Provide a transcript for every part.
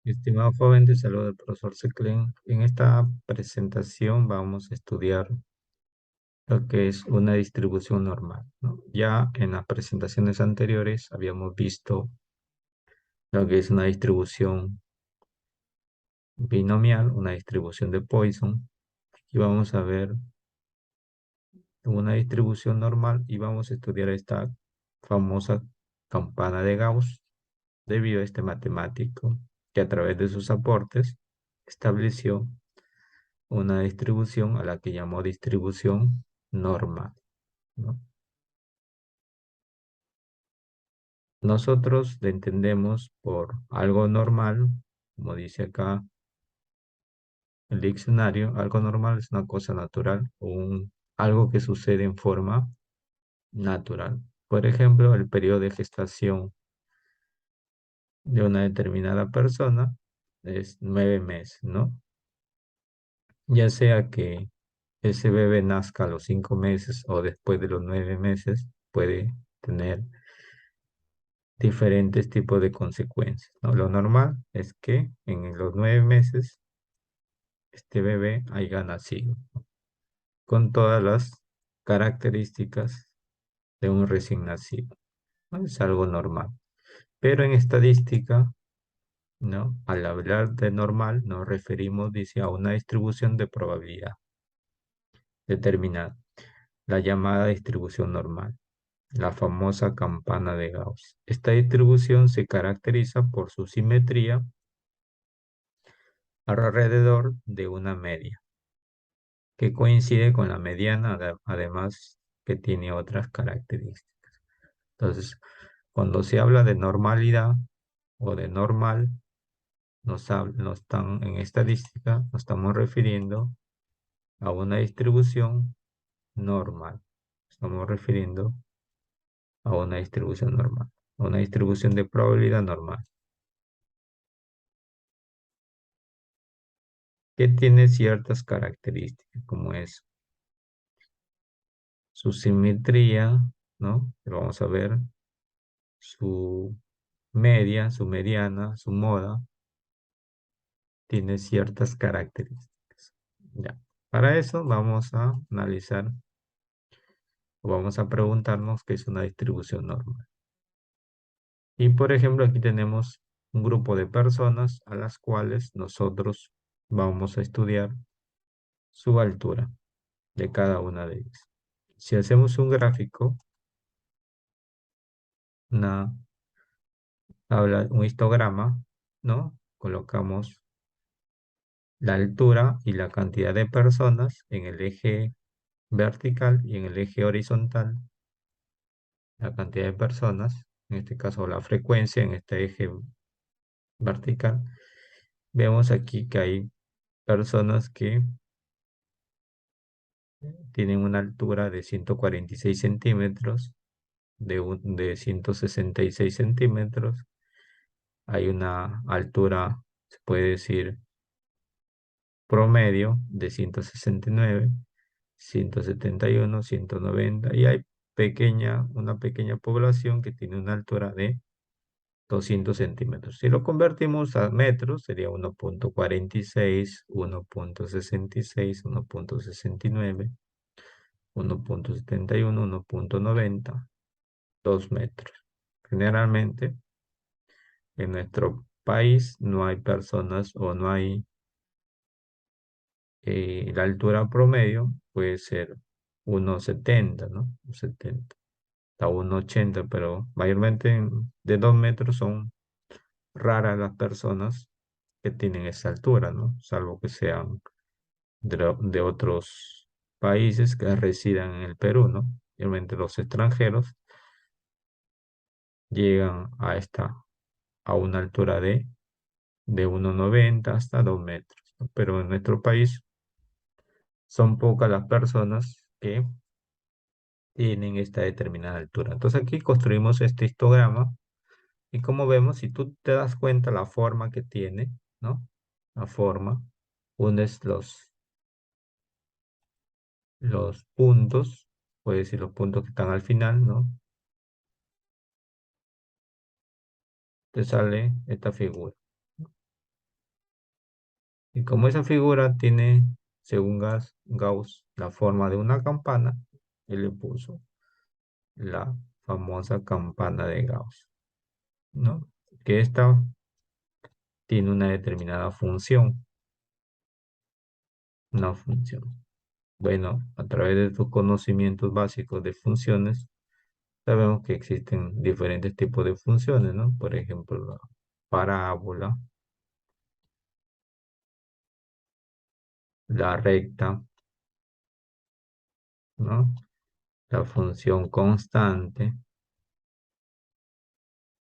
Estimado joven, te saluda el profesor Seclen. En esta presentación vamos a estudiar lo que es una distribución normal, ¿no? Ya en las presentaciones anteriores habíamos visto lo que es una distribución binomial, una distribución de Poisson, y vamos a ver una distribución normal y vamos a estudiar esta famosa campana de Gauss debido a este matemático que a través de sus aportes estableció una distribución a la que llamó distribución normal, ¿no? Nosotros le entendemos por algo normal, como dice acá el diccionario, algo normal es una cosa natural o algo que sucede en forma natural. Por ejemplo, el periodo de gestación de una determinada persona es 9 meses, ¿no? Ya sea que ese bebé nazca a los 5 meses o después de los 9 meses, puede tener diferentes tipos de consecuencias, ¿no? Lo normal es que en los 9 meses este bebé haya nacido con todas las características de un recién nacido, ¿no? Es algo normal. Pero en estadística, ¿no? Al hablar de normal, nos referimos, dice, a una distribución de probabilidad determinada, la llamada distribución normal, la famosa campana de Gauss. Esta distribución se caracteriza por su simetría alrededor de una media, que coincide con la mediana, además que tiene otras características. Entonces, cuando se habla de normalidad o de normal, nos están, en estadística, nos estamos refiriendo a una distribución normal. Estamos refiriendo a una distribución normal, a una distribución de probabilidad normal, que tiene ciertas características, como es su simetría, ¿no? Pero vamos a ver su media, su mediana, su moda, tiene ciertas características. Ya. Para eso vamos a analizar o vamos a preguntarnos qué es una distribución normal. Y por ejemplo, aquí tenemos un grupo de personas a las cuales nosotros vamos a estudiar su altura de cada una de ellas. Si hacemos un gráfico, una, un histograma, ¿no? Colocamos la altura y la cantidad de personas en el eje vertical y en el eje horizontal, la cantidad de personas, en este caso la frecuencia en este eje vertical. Vemos aquí que hay personas que tienen una altura de 146 centímetros, de 166 centímetros. Hay una altura, se puede decir, promedio de 169, 171, 190 y hay una pequeña población que tiene una altura de 200 centímetros. Si lo convertimos a metros, sería 1,46, 1,66, 1,69, 1,71, 1,90, 2 metros. Generalmente, en nuestro país no hay personas o no hay la altura promedio puede ser 1,70, ¿no? 1,70 hasta 1,80, pero mayormente de 2 metros son raras las personas que tienen esa altura, ¿no? Salvo que sean de otros países que residan en el Perú, ¿no? Mayormente los extranjeros llegan a una altura de 1,90 hasta 2 metros, ¿no? Pero en nuestro país son pocas las personas que tienen esta determinada altura. Entonces aquí construimos este histograma y como vemos, si tú te das cuenta la forma que tiene, ¿no? La forma, unes los puntos, puedes decir los puntos que están al final, ¿no? Te sale esta figura. Y como esa figura tiene, según Gauss, la forma de una campana, él le puso la famosa campana de Gauss, ¿no? Que esta tiene una determinada función, una función. Bueno, a través de tus conocimientos básicos de funciones, sabemos que existen diferentes tipos de funciones, ¿no? Por ejemplo, la parábola, la recta, ¿no? La función constante,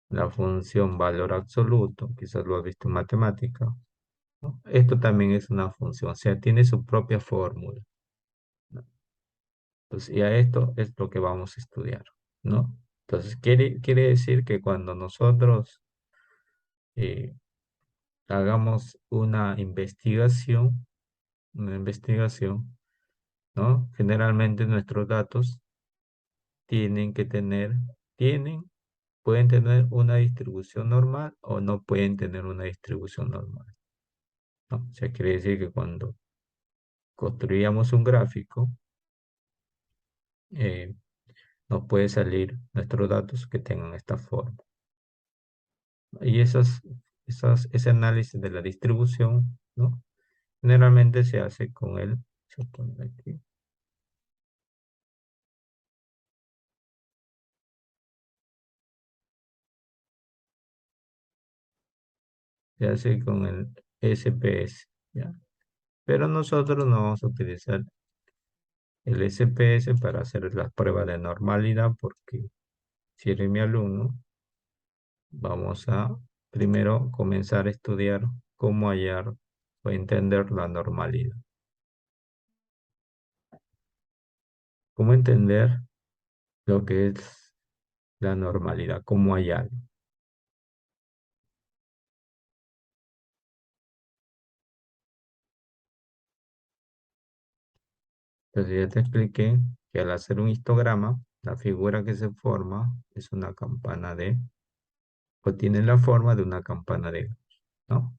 la función valor absoluto, quizás lo has visto en matemática, ¿no? Esto también es una función, o sea, tiene su propia fórmula, ¿no? Entonces, y a esto es lo que vamos a estudiar, ¿no? Entonces, quiere decir que cuando nosotros eh, hagamos una investigación, ¿no? Generalmente nuestros datos tienen que tener, tienen, pueden tener una distribución normal o no pueden tener una distribución normal, ¿no? O sea, quiere decir que cuando construíamos un gráfico, eh, nos puede salir nuestros datos que tengan esta forma. Y ese análisis de la distribución, ¿no? Generalmente se hace con se pone aquí, se hace con el SPS, ¿ya? Pero nosotros no vamos a utilizar el SPS para hacer las pruebas de normalidad porque si eres mi alumno, vamos a primero comenzar a estudiar cómo hallar o entender la normalidad. Cómo entender lo que es la normalidad, cómo hallarlo. Entonces ya te expliqué que al hacer un histograma, la figura que se forma es una campana o tiene la forma de una campana de Gauss, ¿no?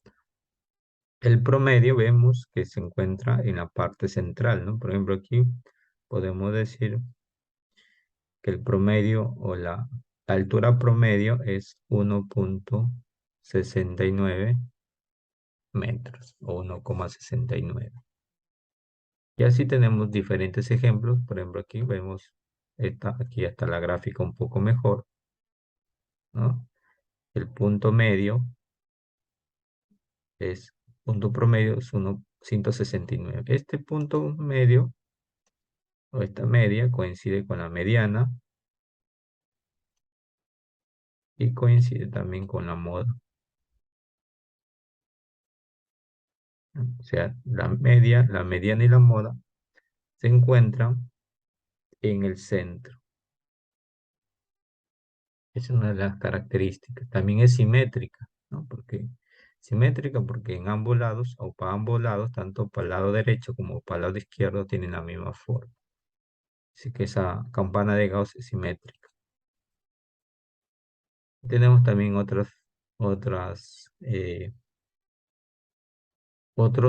El promedio vemos que se encuentra en la parte central, ¿no? Por ejemplo, aquí podemos decir que el promedio o la altura promedio es 1,69 metros o 1,69. Y así tenemos diferentes ejemplos. Por ejemplo, aquí vemos, aquí está la gráfica un poco mejor, ¿no? El punto medio punto promedio es 1,169. Este punto medio o esta media coincide con la mediana y coincide también con la moda, ¿no? O sea, la mediana y la moda se encuentran en el centro. Es una de las características. También es simétrica, ¿no? Simétrica porque en ambos lados, o para ambos lados, tanto para el lado derecho como para el lado izquierdo, tienen la misma forma. Así que esa campana de Gauss es simétrica. Tenemos también otros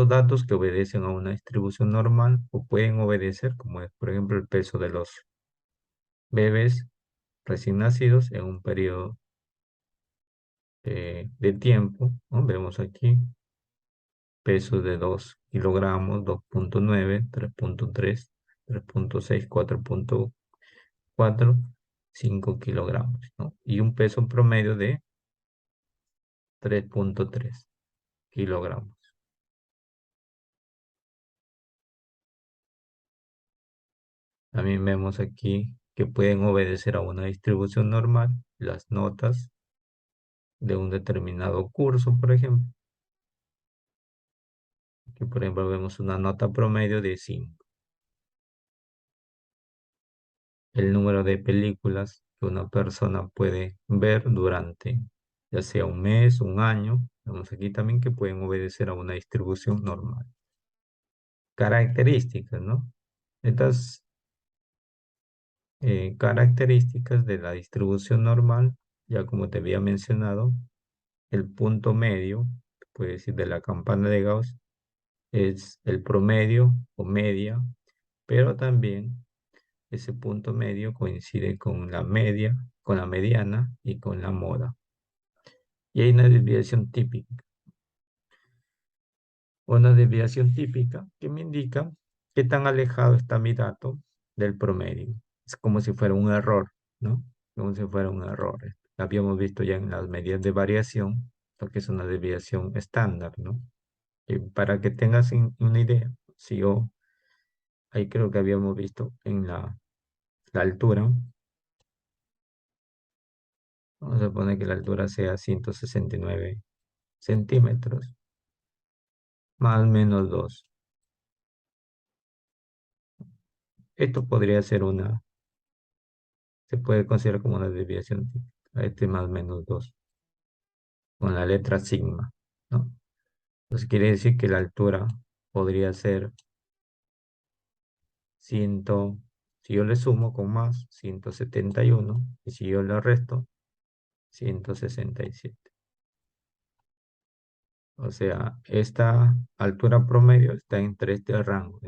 datos que obedecen a una distribución normal o pueden obedecer, como es, por ejemplo, el peso de los bebés recién nacidos en un periodo de tiempo, ¿no? Vemos aquí pesos de 2 kilogramos, 2,9, 3,3, 3,6, 4,4, 5 kilogramos, ¿no? Y un peso promedio de 3,3 kilogramos. También vemos aquí que pueden obedecer a una distribución normal las notas de un determinado curso, por ejemplo. Aquí, por ejemplo, vemos una nota promedio de 5. El número de películas que una persona puede ver durante ya sea un mes, un año. Vemos aquí también que pueden obedecer a una distribución normal. Características, ¿no? Estas características de la distribución normal, ya como te había mencionado, el punto medio, puede decir de la campana de Gauss, es el promedio o media, pero también ese punto medio coincide con la media, con la mediana y con la moda. Y hay una desviación típica. Una desviación típica que me indica qué tan alejado está mi dato del promedio. Es como si fuera un error, ¿no? Como si fuera un error. Lo habíamos visto ya en las medidas de variación, lo que es una desviación estándar, ¿no? Y para que tengas una idea, si yo, ahí creo que habíamos visto en la altura, vamos a poner que la altura sea 169 centímetros, más o menos 2. Esto podría ser se puede considerar como una desviación típica. Este más o menos 2 con la letra sigma, ¿no? Entonces quiere decir que la altura podría ser 100, si yo le sumo con más, 171, y si yo le resto, 167. O sea, esta altura promedio está entre este rango,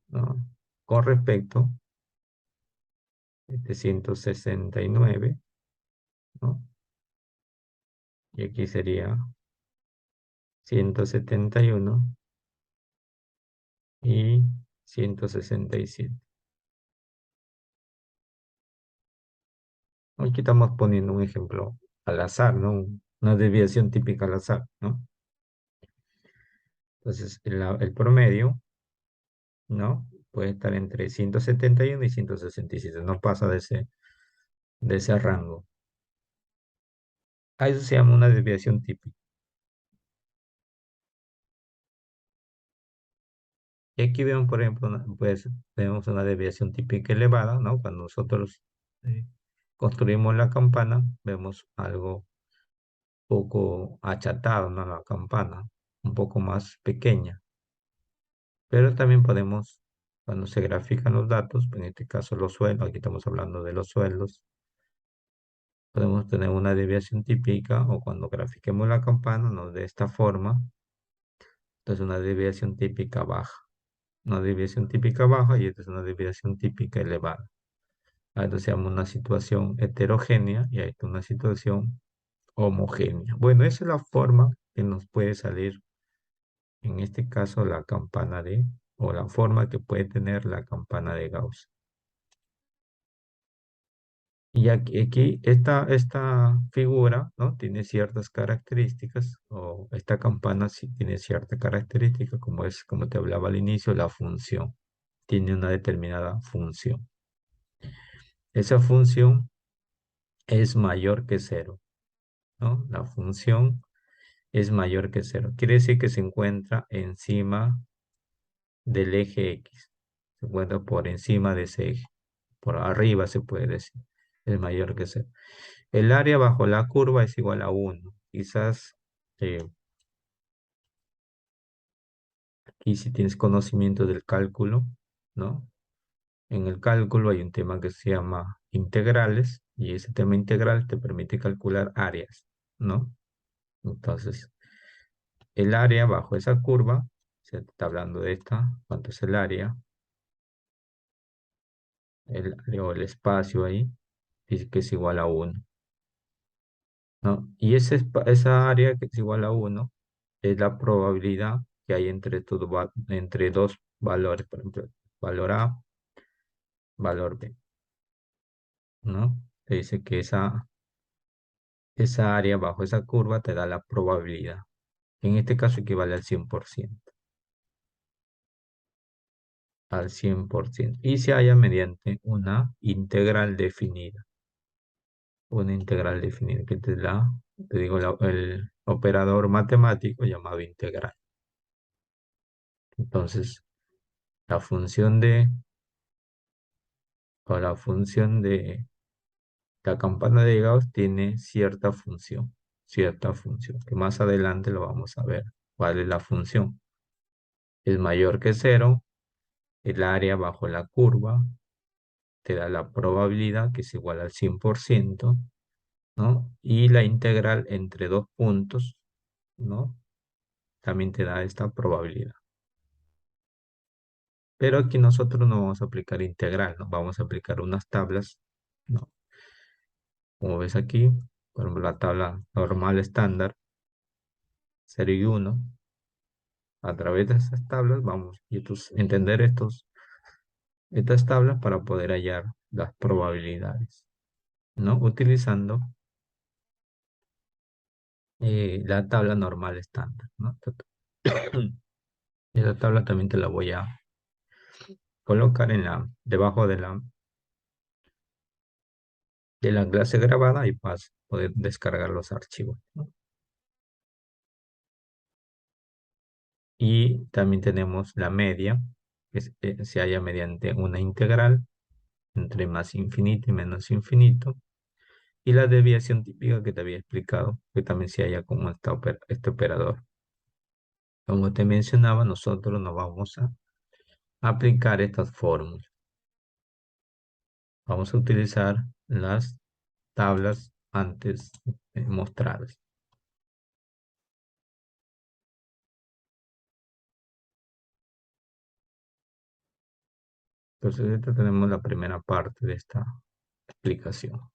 ¿no? Con respecto a este 169, ¿no? Y aquí sería 171 y 167. Aquí estamos poniendo un ejemplo al azar, ¿no? Una desviación típica al azar, ¿no? Entonces, el promedio, ¿no? Puede estar entre 171 y 167, no pasa de ese rango. A eso se llama una desviación típica. Y aquí vemos, por ejemplo, pues, tenemos una desviación típica elevada, ¿no? Cuando nosotros eh, construimos la campana, vemos algo poco achatado, ¿no? La campana, un poco más pequeña. Pero también podemos, cuando se grafican los datos, en este caso los sueldos, aquí estamos hablando de los sueldos, podemos tener una desviación típica o cuando grafiquemos la campana nos dé esta forma, entonces una desviación típica baja. Una desviación típica baja y esta es una desviación típica elevada. A esto se llama una situación heterogénea y a esto una situación homogénea. Bueno, esa es la forma que nos puede salir, en este caso, la campana o la forma que puede tener la campana de Gauss. Y aquí esta figura, ¿no? Tiene ciertas características, o esta campana sí tiene cierta característica, como es, como te hablaba al inicio, la función. Tiene una determinada función. Esa función es mayor que cero, ¿no? La función es mayor que cero. Quiere decir que se encuentra encima del eje X. Se encuentra por encima de ese eje. Por arriba se puede decir. Es mayor que cero. El área bajo la curva es igual a 1. Quizás eh, aquí si tienes conocimiento del cálculo, ¿no? En el cálculo hay un tema que se llama integrales y ese tema integral te permite calcular áreas, ¿no? Entonces, el área bajo esa curva, se está hablando de esta, ¿cuánto es el área? O el espacio ahí, dice que es igual a 1, ¿no? Y esa área que es igual a 1 es la probabilidad que hay entre dos valores, por ejemplo, valor A, valor B, ¿no? Te dice que esa área bajo esa curva te da la probabilidad. En este caso equivale al 100%, al 100%. Y se halla mediante una integral definida, que te digo, el operador matemático llamado integral. Entonces, la función la función de la campana de Gauss tiene cierta función, que más adelante lo vamos a ver. ¿Cuál es la función? Es mayor que cero, el área bajo la curva te da la probabilidad que es igual al 100%, ¿no? Y la integral entre dos puntos, ¿no? también te da esta probabilidad. Pero aquí nosotros no vamos a aplicar integral, ¿no? Vamos a aplicar unas tablas, ¿no? Como ves aquí, por ejemplo, la tabla normal estándar, 0 y 1. A través de estas tablas vamos a entender estas tablas para poder hallar las probabilidades, ¿no? Utilizando la tabla normal estándar, ¿no? Esa tabla también te la voy a colocar debajo de la clase grabada y vas a poder descargar los archivos, ¿no? Y también tenemos la media, se halla mediante una integral entre más infinito y menos infinito. Y la desviación típica que te había explicado, que también se halla con este operador. Como te mencionaba, nosotros no vamos a aplicar estas fórmulas. Vamos a utilizar las tablas antes mostradas. Entonces, esta tenemos la primera parte de esta explicación.